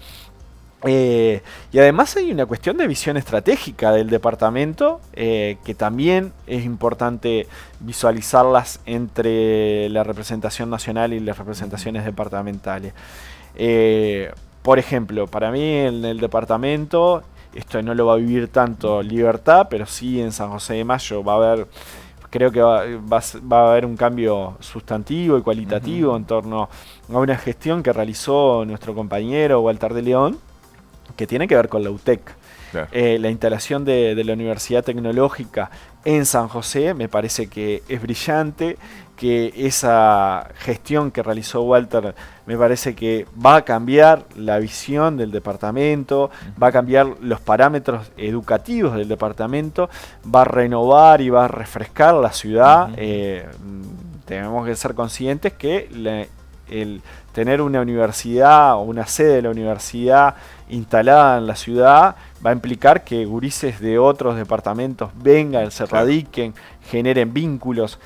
Y además hay una cuestión de visión estratégica del departamento que también es importante visualizarlas entre la representación nacional y las representaciones departamentales. Por ejemplo, para mí en el departamento, esto no lo va a vivir tanto Libertad, pero sí en San José de Mayo va a haber, creo que va a haber un cambio sustantivo y cualitativo en torno a una gestión que realizó nuestro compañero Walter de León, que tiene que ver con la UTEC. Claro. La instalación de la Universidad Tecnológica en San José me parece que es brillante, que esa gestión que realizó Walter me parece que va a cambiar la visión del departamento, va a cambiar los parámetros educativos del departamento, va a renovar y va a refrescar la ciudad. Tenemos que ser conscientes que el tener una universidad o una sede de la universidad instalada en la ciudad va a implicar que gurises de otros departamentos vengan, se radiquen, generen vínculos,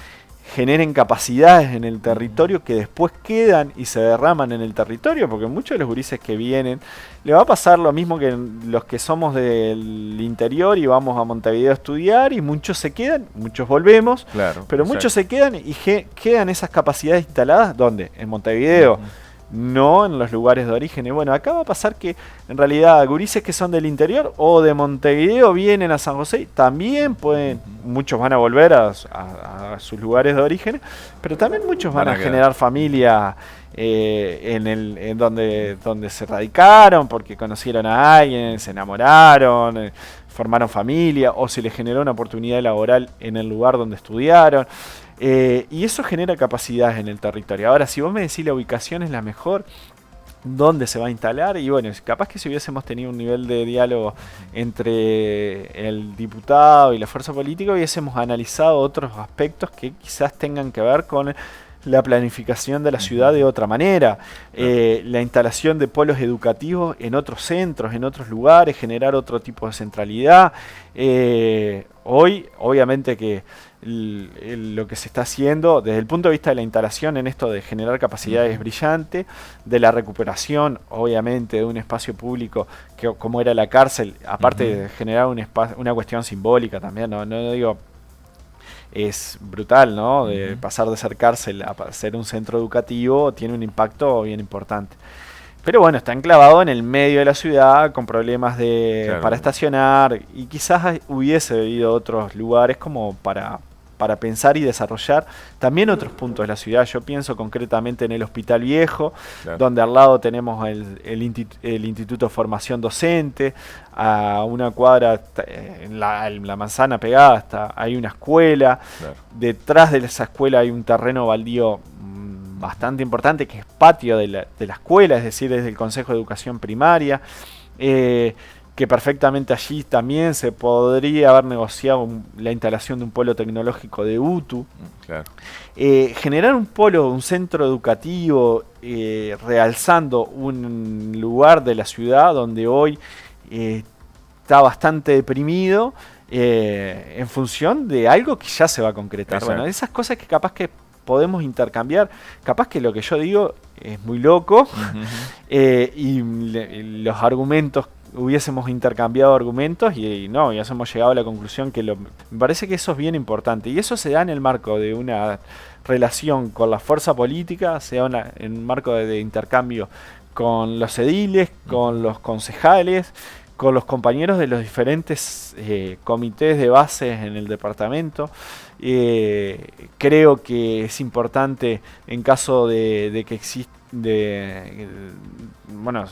generen capacidades en el territorio que después quedan y se derraman en el territorio, porque muchos de los gurises que vienen, le va a pasar lo mismo que los que somos del interior y vamos a Montevideo a estudiar, y muchos se quedan, muchos volvemos, claro, pero muchos se quedan y quedan esas capacidades instaladas, ¿dónde? En Montevideo. No en los lugares de origen. Y bueno, acá va a pasar que en realidad gurises que son del interior o de Montevideo vienen a San José, también pueden, muchos van a volver a sus lugares de origen, pero también muchos van a generar familia en donde se radicaron, porque conocieron a alguien, se enamoraron, formaron familia, o se les generó una oportunidad laboral en el lugar donde estudiaron. Y eso genera capacidades en el territorio. Ahora, si vos me decís la ubicación es la mejor, ¿dónde se va a instalar? Y bueno, capaz que si hubiésemos tenido un nivel de diálogo entre el diputado y la fuerza política, hubiésemos analizado otros aspectos que quizás tengan que ver con la planificación de la ciudad de otra manera, la instalación de polos educativos en otros centros, en otros lugares, generar otro tipo de centralidad. Hoy, obviamente que lo que se está haciendo desde el punto de vista de la instalación en esto de generar capacidades es brillante, de la recuperación, obviamente, de un espacio público que como era la cárcel, aparte de generar una cuestión simbólica también, no digo... Es brutal, ¿no? De pasar de ser cárcel a ser un centro educativo, tiene un impacto bien importante. Pero bueno, está enclavado en el medio de la ciudad, con problemas para estacionar, y quizás hubiese habido otros lugares como para pensar y desarrollar también otros puntos de la ciudad. Yo pienso concretamente en el Hospital Viejo, donde al lado tenemos el Instituto de Formación Docente, a una cuadra, en la manzana pegada, hay una escuela, detrás de esa escuela hay un terreno baldío bastante importante, que es patio de la escuela, es decir, es del Consejo de Educación Primaria, que perfectamente allí también se podría haber negociado la instalación de un polo tecnológico de UTU. Generar un polo, un centro educativo, realzando un lugar de la ciudad donde hoy está bastante deprimido, en función de algo que ya se va a concretar. Exacto. Bueno, esas cosas que capaz que podemos intercambiar, capaz que lo que yo digo es muy loco, y los argumentos, hubiésemos intercambiado argumentos y hubiésemos llegado a la conclusión que me parece que eso es bien importante, y eso se da en el marco de una relación con la fuerza política, se da en un marco de intercambio con los ediles, con los concejales, con los compañeros de los diferentes comités de bases en el departamento. Creo que es importante, en caso de que bueno,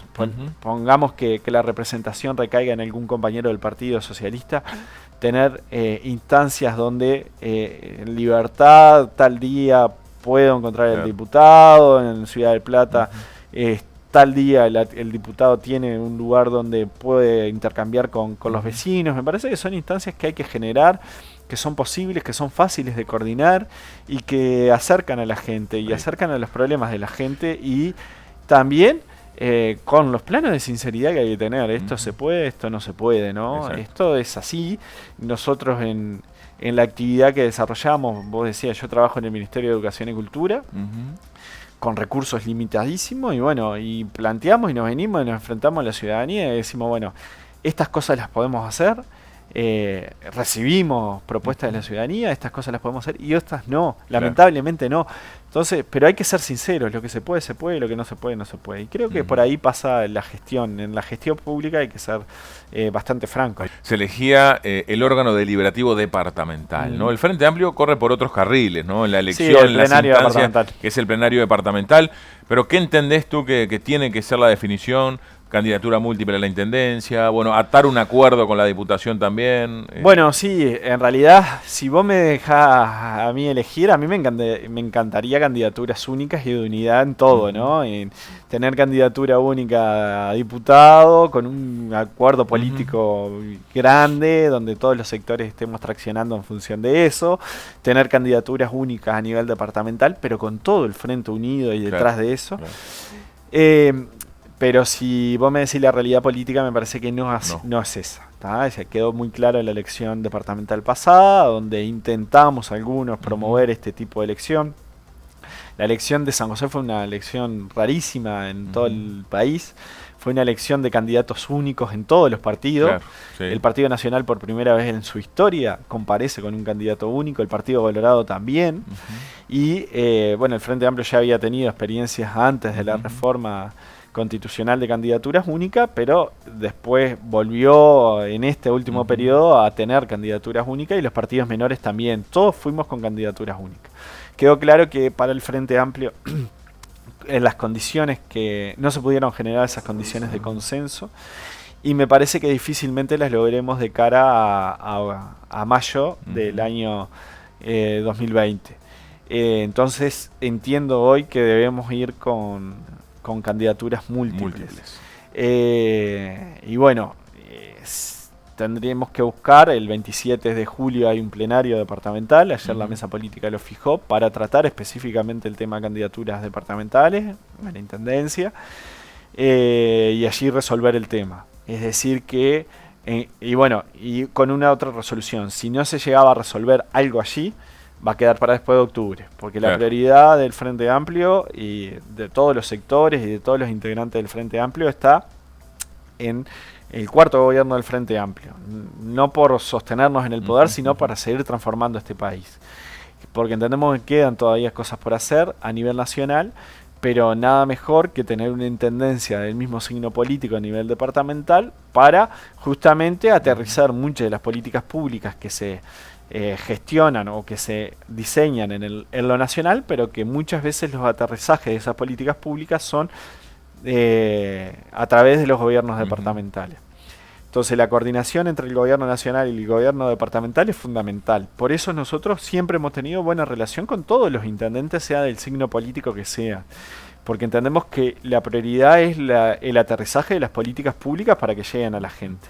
pongamos que la representación recaiga en algún compañero del Partido Socialista, tener instancias donde en Libertad tal día puedo encontrar el diputado, en Ciudad del Plata tal día el diputado tiene un lugar donde puede intercambiar con los vecinos. Me parece que son instancias que hay que generar, que son posibles, que son fáciles de coordinar y que acercan a la gente y acercan a los problemas de la gente, y también con los planos de sinceridad que hay que tener. Esto se puede, esto no se puede, ¿no? Exacto. Esto es así. Nosotros en la actividad que desarrollamos, vos decías, yo trabajo en el Ministerio de Educación y Cultura, con recursos limitadísimos, y bueno, y planteamos y nos venimos y nos enfrentamos a la ciudadanía y decimos, bueno, estas cosas las podemos hacer, recibimos propuestas de la ciudadanía, estas cosas las podemos hacer y otras no, lamentablemente no. Entonces, pero hay que ser sinceros, lo que se puede, lo que no se puede, no se puede. Y creo que por ahí pasa la gestión. En la gestión pública hay que ser bastante franco. Se elegía el órgano deliberativo departamental, ¿no? El Frente Amplio corre por otros carriles, ¿no? En la elección, el plenario departamental, que es el plenario departamental. Pero ¿qué entendés tú que tiene que ser la definición? Candidatura múltiple a la intendencia, bueno, atar un acuerdo con la diputación también. Bueno, sí, en realidad, si vos me dejás a mí elegir, a mí me encantaría candidaturas únicas y de unidad en todo, ¿no? En tener candidatura única a diputado, con un acuerdo político grande, donde todos los sectores estemos traccionando en función de eso, tener candidaturas únicas a nivel departamental, pero con todo el frente unido y detrás de eso. Pero si vos me decís la realidad política, me parece que no es esa. Se quedó muy claro en la elección departamental pasada, donde intentamos algunos promover este tipo de elección. La elección de San José fue una elección rarísima en todo el país. Fue una elección de candidatos únicos en todos los partidos. Claro, sí. El Partido Nacional por primera vez en su historia comparece con un candidato único, el Partido Colorado también. Y bueno, el Frente Amplio ya había tenido experiencias antes de la reforma constitucional de candidaturas únicas, pero después volvió en este último periodo a tener candidaturas únicas, y los partidos menores también. Todos fuimos con candidaturas únicas. Quedó claro que para el Frente Amplio, en las condiciones que no se pudieron generar esas condiciones de consenso, y me parece que difícilmente las logremos de cara a mayo del año 2020. Entonces entiendo hoy que debemos ir con candidaturas múltiples. Y bueno, tendríamos que buscar, el 27 de julio hay un plenario departamental, ayer la mesa política lo fijó, para tratar específicamente el tema de candidaturas departamentales a la intendencia, y allí resolver el tema. Es decir que, y bueno, y con una otra resolución, si no se llegaba a resolver algo allí, va a quedar para después de octubre, porque la prioridad del Frente Amplio y de todos los sectores y de todos los integrantes del Frente Amplio está en el cuarto gobierno del Frente Amplio, no por sostenernos en el poder, sino para seguir transformando este país, porque entendemos que quedan todavía cosas por hacer a nivel nacional, pero nada mejor que tener una intendencia del mismo signo político a nivel departamental para justamente aterrizar muchas de las políticas públicas que se gestionan o que se diseñan en lo nacional, pero que muchas veces los aterrizajes de esas políticas públicas son a través de los gobiernos departamentales. Entonces la coordinación entre el gobierno nacional y el gobierno departamental es fundamental. Por eso nosotros siempre hemos tenido buena relación con todos los intendentes, sea del signo político que sea, porque entendemos que la prioridad es el aterrizaje de las políticas públicas para que lleguen a la gente.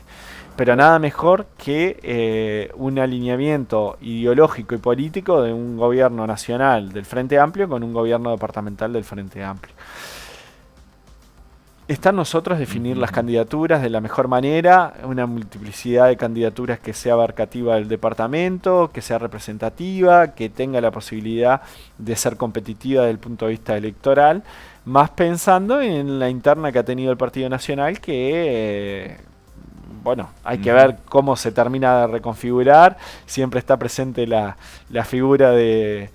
Pero nada mejor que un alineamiento ideológico y político de un gobierno nacional del Frente Amplio con un gobierno departamental del Frente Amplio. Está en nosotros definir las candidaturas de la mejor manera, una multiplicidad de candidaturas que sea abarcativa del departamento, que sea representativa, que tenga la posibilidad de ser competitiva desde el punto de vista electoral, más pensando en la interna que ha tenido el Partido Nacional, que bueno, hay que ver cómo se termina de reconfigurar. Siempre está presente la figura de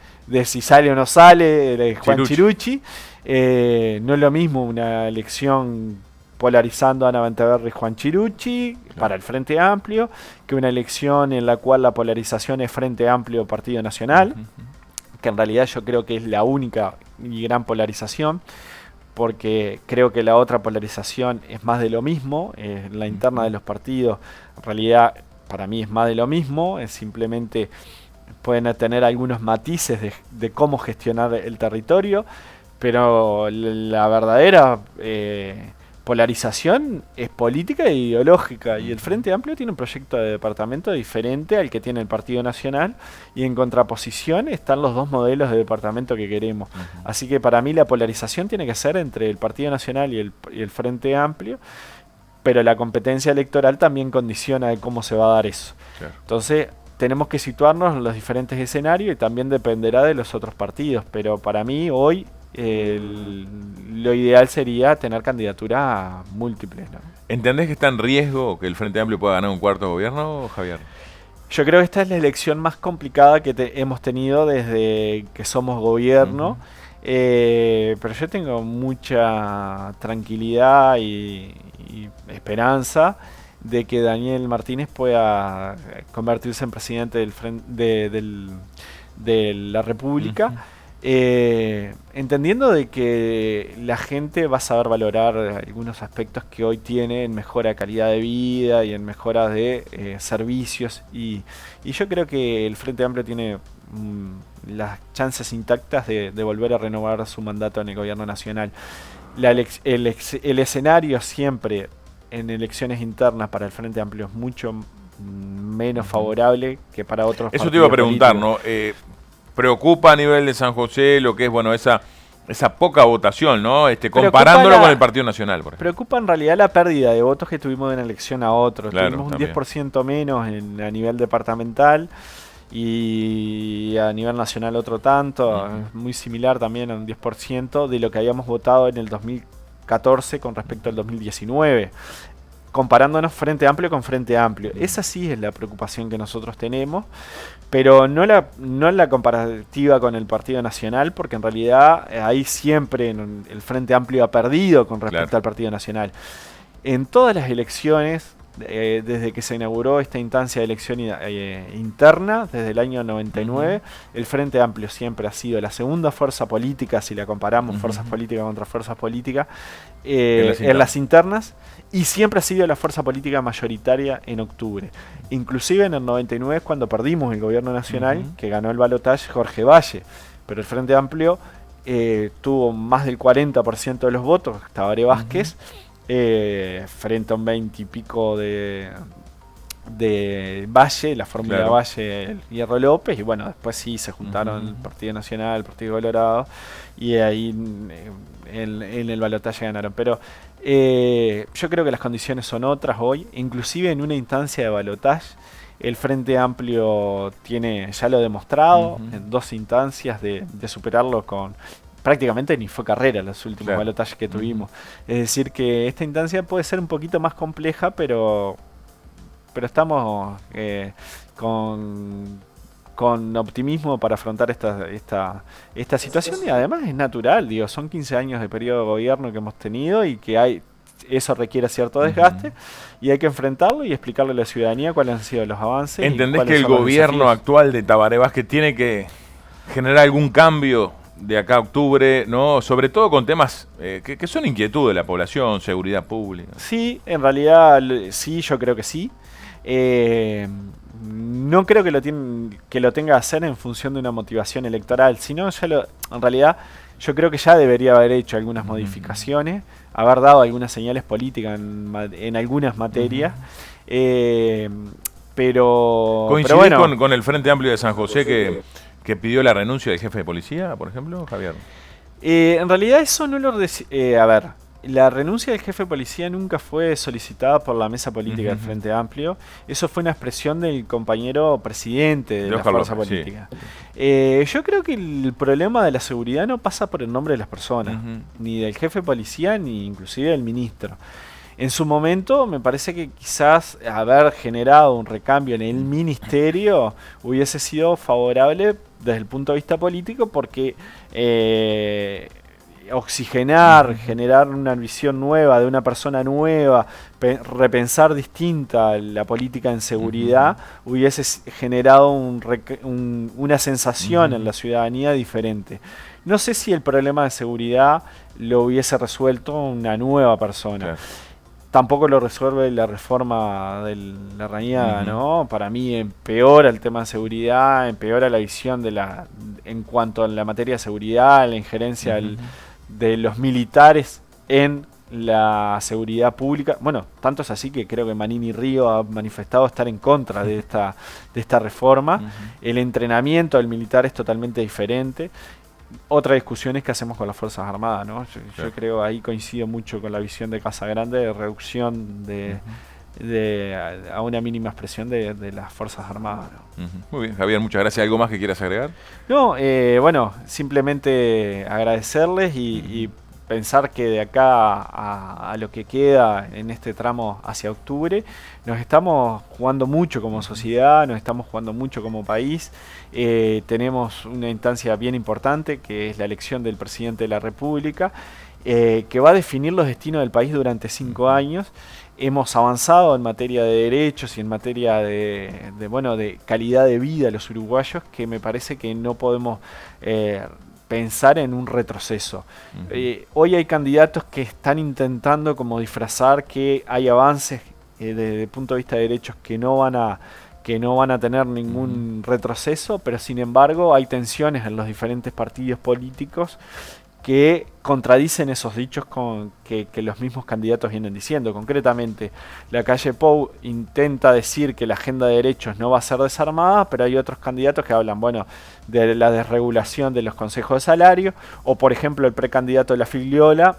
si sale o no sale, de Juan Chirucci. No es lo mismo una elección polarizando a Ana Benteverre y Juan Chirucci para el Frente Amplio que una elección en la cual la polarización es Frente Amplio Partido Nacional, que en realidad yo creo que es la única y gran polarización, porque creo que la otra polarización es más de lo mismo, la interna de los partidos, en realidad para mí es más de lo mismo, es simplemente pueden tener algunos matices de cómo gestionar el territorio, pero la verdadera polarización es política e ideológica, y el Frente Amplio tiene un proyecto de departamento diferente al que tiene el Partido Nacional, y en contraposición están los dos modelos de departamento que queremos. Así que para mí la polarización tiene que ser entre el Partido Nacional y el Frente Amplio, pero la competencia electoral también condiciona de cómo se va a dar eso. Claro. Entonces tenemos que situarnos en los diferentes escenarios y también dependerá de los otros partidos, pero para mí hoy lo ideal sería tener candidaturas múltiples, ¿no? ¿Entendés que está en riesgo que el Frente Amplio pueda ganar un cuarto gobierno, Javier? Yo creo que esta es la elección más complicada que hemos tenido desde que somos gobierno, pero yo tengo mucha tranquilidad y esperanza de que Daniel Martínez pueda convertirse en presidente de la República. Entendiendo de que la gente va a saber valorar algunos aspectos que hoy tiene en mejora de calidad de vida y en mejora de servicios, y yo creo que el Frente Amplio tiene las chances intactas de volver a renovar su mandato en el gobierno nacional. El escenario siempre en elecciones internas para el Frente Amplio es mucho menos favorable que para otros partidos. Eso te iba a preguntar, políticos, ¿no? Preocupa a nivel de San José lo que es, bueno, esa poca votación, ¿no? Comparándolo con el Partido Nacional, por ejemplo. Preocupa en realidad la pérdida de votos que tuvimos de una elección a otra. Claro, tuvimos un también. 10% menos a nivel departamental y a nivel nacional otro tanto, muy similar también a un 10% de lo que habíamos votado en el 2014 con respecto al 2019. Comparándonos Frente Amplio con Frente Amplio. Esa sí es la preocupación que nosotros tenemos, pero no la comparativa con el Partido Nacional, porque en realidad ahí siempre el Frente Amplio ha perdido con respecto al Partido Nacional. En todas las elecciones, desde que se inauguró esta instancia de elección interna, desde el año 99, el Frente Amplio siempre ha sido la segunda fuerza política, si la comparamos fuerzas políticas contra fuerzas políticas, en las internas, y siempre ha sido la fuerza política mayoritaria en octubre. Inclusive en el 99, cuando perdimos el gobierno nacional, que ganó el balotaje Jorge Valle, pero el Frente Amplio tuvo más del 40% de los votos, Tabaré Vázquez, frente a un 20 y pico de Valle, la fórmula Valle, el Hierro López, y bueno, después sí se juntaron el Partido Nacional, el Partido Colorado, y ahí en el balotaje ganaron. Pero yo creo que las condiciones son otras hoy, inclusive en una instancia de balotaje. El Frente Amplio ya lo ha demostrado en dos instancias de superarlo con... Prácticamente ni fue carrera los últimos balotajes que tuvimos. Es decir, que esta instancia puede ser un poquito más compleja, pero estamos con optimismo para afrontar esta situación, y además es natural, digo, son 15 años de periodo de gobierno que hemos tenido y que eso requiere cierto desgaste, y hay que enfrentarlo y explicarle a la ciudadanía cuáles han sido los avances. ¿Entendés que el gobierno actual de Tabaré Vázquez tiene que generar algún cambio de acá a octubre, ¿no? Sobre todo con temas que son inquietud de la población, seguridad pública? Sí, en realidad sí, yo creo que sí. No creo que lo tenga que hacer en función de una motivación electoral, sino en realidad yo creo que ya debería haber hecho algunas modificaciones, haber dado algunas señales políticas en algunas materias, pero... ¿Coincidís con el Frente Amplio de San José que pidió la renuncia del jefe de policía, por ejemplo, Javier? En realidad eso no lo... a ver, la renuncia del jefe de policía nunca fue solicitada por la mesa política del Frente Amplio. Eso fue una expresión del compañero presidente de la fuerza política. Sí. Yo creo que el problema de la seguridad no pasa por el nombre de las personas, ni del jefe de policía, ni inclusive del ministro. En su momento me parece que quizás haber generado un recambio en el ministerio hubiese sido favorable desde el punto de vista político, porque oxigenar, generar una visión nueva de una persona nueva, repensar distinta la política en seguridad, hubiese generado una sensación en la ciudadanía diferente. No sé si el problema de seguridad lo hubiese resuelto una nueva persona. Claro. Tampoco lo resuelve la reforma de la Rañaga, ¿no? Para mí empeora el tema de seguridad, empeora la visión en cuanto a la materia de seguridad, la injerencia de los militares en la seguridad pública. Bueno, tanto es así que creo que Manini Río ha manifestado estar en contra de esta reforma. El entrenamiento del militar es totalmente diferente. Otra discusión es qué hacemos con las Fuerzas Armadas, ¿no? Yo creo ahí coincido mucho con la visión de Casagrande de reducción a una mínima expresión de las Fuerzas Armadas, ¿no? Muy bien, Javier, muchas gracias. ¿Algo más que quieras agregar? No, bueno, simplemente agradecerles y pensar que de acá a lo que queda en este tramo hacia octubre, nos estamos jugando mucho como sociedad, nos estamos jugando mucho como país. Tenemos una instancia bien importante que es la elección del presidente de la República, que va a definir los destinos del país durante 5 años. Hemos avanzado en materia de derechos y en materia de calidad de vida de los uruguayos, que me parece que no podemos pensar en un retroceso. Hoy hay candidatos que están intentando como disfrazar que hay avances desde el punto de vista de derechos que no van a tener ningún retroceso, pero sin embargo hay tensiones en los diferentes partidos políticos que contradicen esos dichos que los mismos candidatos vienen diciendo. Concretamente, la calle Pou intenta decir que la agenda de derechos no va a ser desarmada, pero hay otros candidatos que hablan, bueno, de la desregulación de los consejos de salario, o por ejemplo el precandidato de la Figliola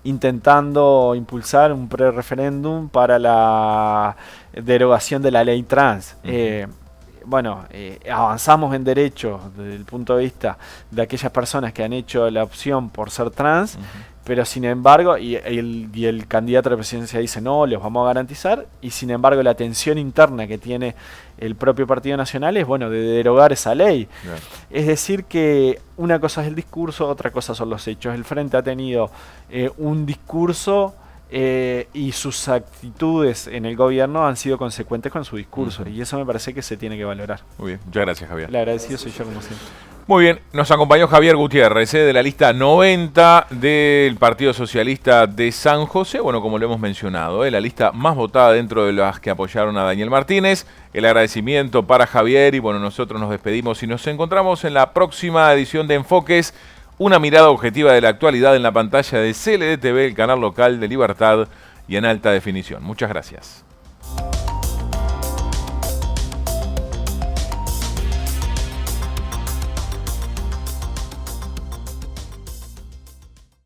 intentando impulsar un pre-referéndum para la derogación de la ley trans. Avanzamos en derechos desde el punto de vista de aquellas personas que han hecho la opción por ser trans, pero sin embargo, y el candidato a la presidencia dice no, les vamos a garantizar, y sin embargo la tensión interna que tiene el propio Partido Nacional es, bueno, de derogar esa ley. Bien. Es decir que una cosa es el discurso, otra cosa son los hechos. El Frente ha tenido un discurso y sus actitudes en el gobierno han sido consecuentes con su discurso, y eso me parece que se tiene que valorar. Muy bien, muchas gracias, Javier. El agradecido soy yo, como siempre. Muy bien, nos acompañó Javier Gutiérrez, de la lista 90 del Partido Socialista de San José. Bueno, como lo hemos mencionado, la lista más votada dentro de las que apoyaron a Daniel Martínez. El agradecimiento para Javier y bueno, nosotros nos despedimos y nos encontramos en la próxima edición de Enfoques. Una mirada objetiva de la actualidad en la pantalla de CLD TV, el canal local de Libertad y en alta definición. Muchas gracias.